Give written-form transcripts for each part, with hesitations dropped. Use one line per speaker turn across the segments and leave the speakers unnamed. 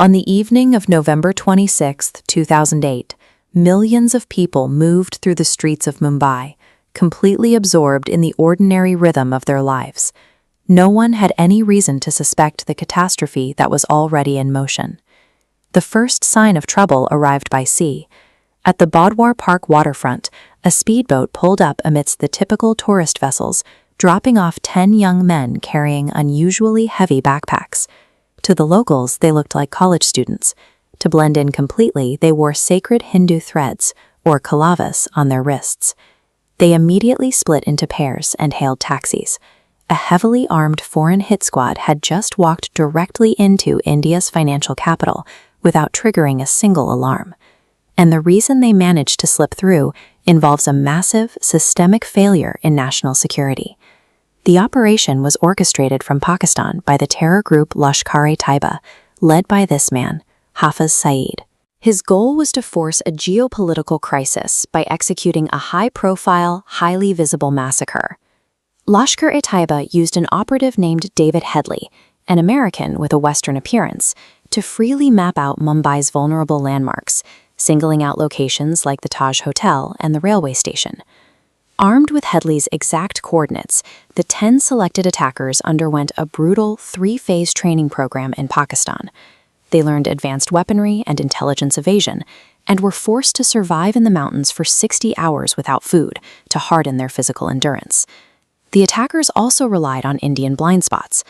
On the evening of November 26, 2008, millions of people moved through the streets of Mumbai, completely absorbed in the ordinary rhythm of their lives. No one had any reason to suspect the catastrophe that was already in motion. The first sign of trouble arrived by sea. At the Bodwar Park waterfront, a speedboat pulled up amidst the typical tourist vessels, dropping off 10 young men carrying unusually heavy backpacks. To the locals, they looked like college students. To blend in completely, they wore sacred Hindu threads, or kalavas, on their wrists. They immediately split into pairs and hailed taxis. A heavily armed foreign hit squad had just walked directly into India's financial capital without triggering a single alarm. And the reason they managed to slip through involves a massive, systemic failure in national security. The operation was orchestrated from Pakistan by the terror group Lashkar-e-Taiba, led by this man, Hafiz Saeed. His goal was to force a geopolitical crisis by executing a high-profile, highly visible massacre. Lashkar-e-Taiba used an operative named David Headley, an American with a Western appearance, to freely map out Mumbai's vulnerable landmarks, singling out locations like the Taj Hotel and the railway station. Armed with Headley's exact coordinates, the 10 selected attackers underwent a brutal 3-phase training program in Pakistan. They learned advanced weaponry and intelligence evasion, and were forced to survive in the mountains for 60 hours without food to harden their physical endurance. The attackers also relied on Indian blind spots.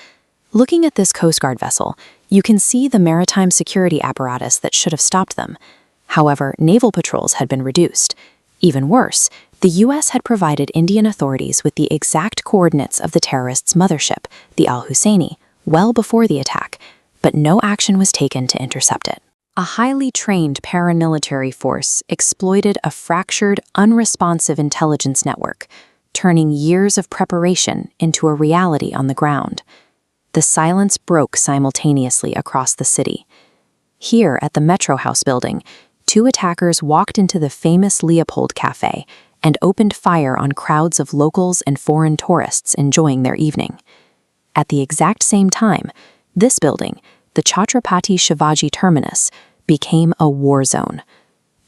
Looking at this Coast Guard vessel, you can see the maritime security apparatus that should have stopped them. However, naval patrols had been reduced. Even worse, the U.S. had provided Indian authorities with the exact coordinates of the terrorists' mothership, the Al-Husseini, well before the attack, but no action was taken to intercept it. A highly trained paramilitary force exploited a fractured, unresponsive intelligence network, turning years of preparation into a reality on the ground. The silence broke simultaneously across the city. Here at the Metro House building, 2 attackers walked into the famous Leopold Cafe and opened fire on crowds of locals and foreign tourists enjoying their evening. At the exact same time, this building, the Chhatrapati Shivaji Terminus, became a war zone.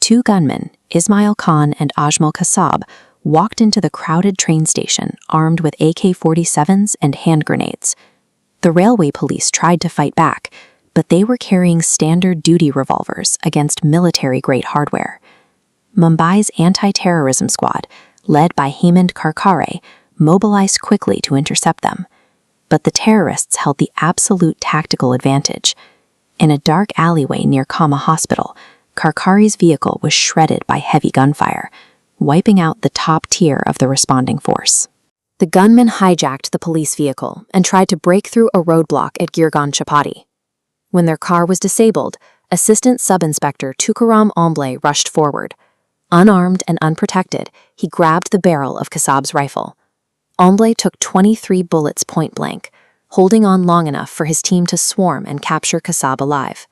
2 gunmen, Ismail Khan and Ajmal Kasab, walked into the crowded train station armed with AK-47s and hand grenades. The railway police tried to fight back, but they were carrying standard duty revolvers against military-grade hardware. Mumbai's anti-terrorism squad, led by Hemant Karkare, mobilized quickly to intercept them. But the terrorists held the absolute tactical advantage. In a dark alleyway near Kama Hospital, Karkare's vehicle was shredded by heavy gunfire, wiping out the top tier of the responding force. The gunmen hijacked the police vehicle and tried to break through a roadblock at Girgan Chapati. When their car was disabled, Assistant Sub-Inspector Tukaram Omble rushed forward. Unarmed and unprotected, he grabbed the barrel of Kasab's rifle. Omble took 23 bullets point blank, holding on long enough for his team to swarm and capture Kasab alive.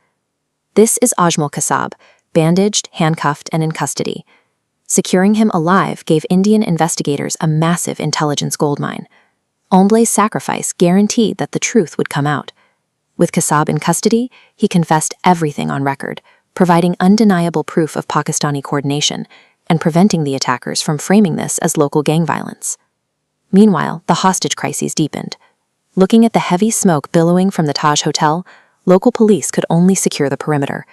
This is Ajmal Kasab, bandaged, handcuffed, and in custody. Securing him alive gave Indian investigators a massive intelligence goldmine. Omble's sacrifice guaranteed that the truth would come out. With Kasab in custody, he confessed everything on record, providing undeniable proof of Pakistani coordination and preventing the attackers from framing this as local gang violence. Meanwhile, the hostage crises deepened. Looking at the heavy smoke billowing from the Taj Hotel, local police could only secure the perimeter.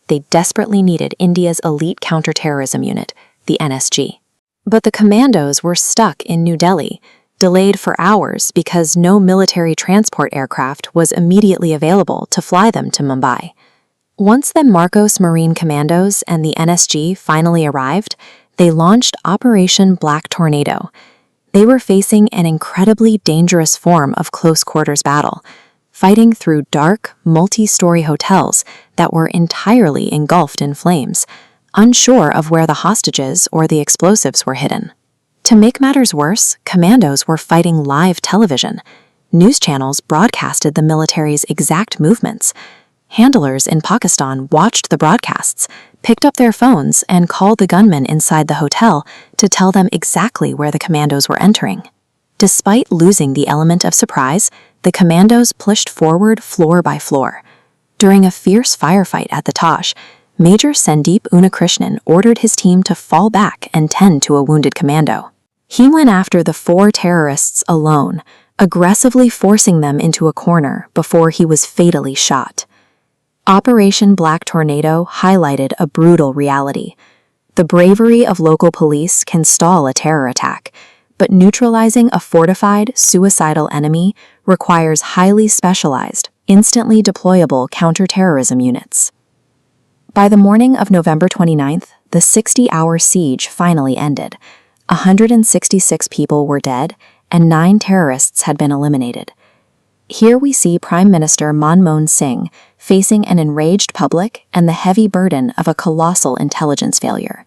They desperately needed India's elite counterterrorism unit, the NSG. But the Commandos were stuck in New Delhi, delayed for hours because no military transport aircraft was immediately available to fly them to Mumbai. Once the Marcos Marine Commandos and the NSG finally arrived, they launched Operation Black Tornado. They were facing an incredibly dangerous form of close-quarters battle, fighting through dark, multi-story hotels that were entirely engulfed in flames, unsure of where the hostages or the explosives were hidden. To make matters worse, commandos were fighting live television. News channels broadcasted the military's exact movements. Handlers in Pakistan watched the broadcasts, picked up their phones, and called the gunmen inside the hotel to tell them exactly where the commandos were entering. Despite losing the element of surprise, the commandos pushed forward floor by floor. During a fierce firefight at the Taj, Major Sandeep Unnikrishnan ordered his team to fall back and tend to a wounded commando. He went after the 4 terrorists alone, aggressively forcing them into a corner before he was fatally shot. Operation Black Tornado highlighted a brutal reality. The bravery of local police can stall a terror attack, but neutralizing a fortified, suicidal enemy requires highly specialized, instantly deployable counterterrorism units. By the morning of November 29th, the 60-hour siege finally ended. 166 people were dead, and 9 terrorists had been eliminated. Here we see Prime Minister Manmohan Singh facing an enraged public and the heavy burden of a colossal intelligence failure.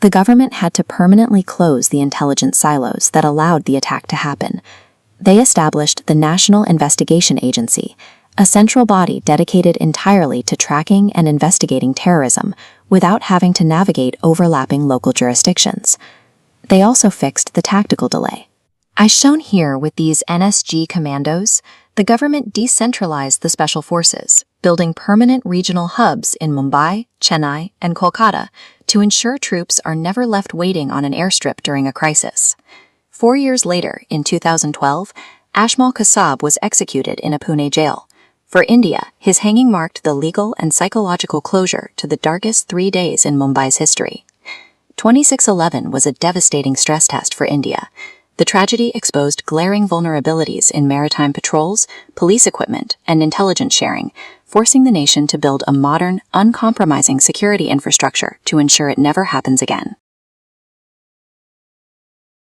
The government had to permanently close the intelligence silos that allowed the attack to happen. They established the National Investigation Agency, a central body dedicated entirely to tracking and investigating terrorism without having to navigate overlapping local jurisdictions. They also fixed the tactical delay. As shown here with these NSG Commandos, the government decentralized the special forces, building permanent regional hubs in Mumbai, Chennai, and Kolkata to ensure troops are never left waiting on an airstrip during a crisis. 4 years later, in 2012, Ashmal Kasab was executed in a Pune jail. For India, his hanging marked the legal and psychological closure to the darkest 3 days in Mumbai's history. 26/11 was a devastating stress test for India. The tragedy exposed glaring vulnerabilities in maritime patrols, police equipment, and intelligence sharing, forcing the nation to build a modern, uncompromising security infrastructure to ensure it never happens again.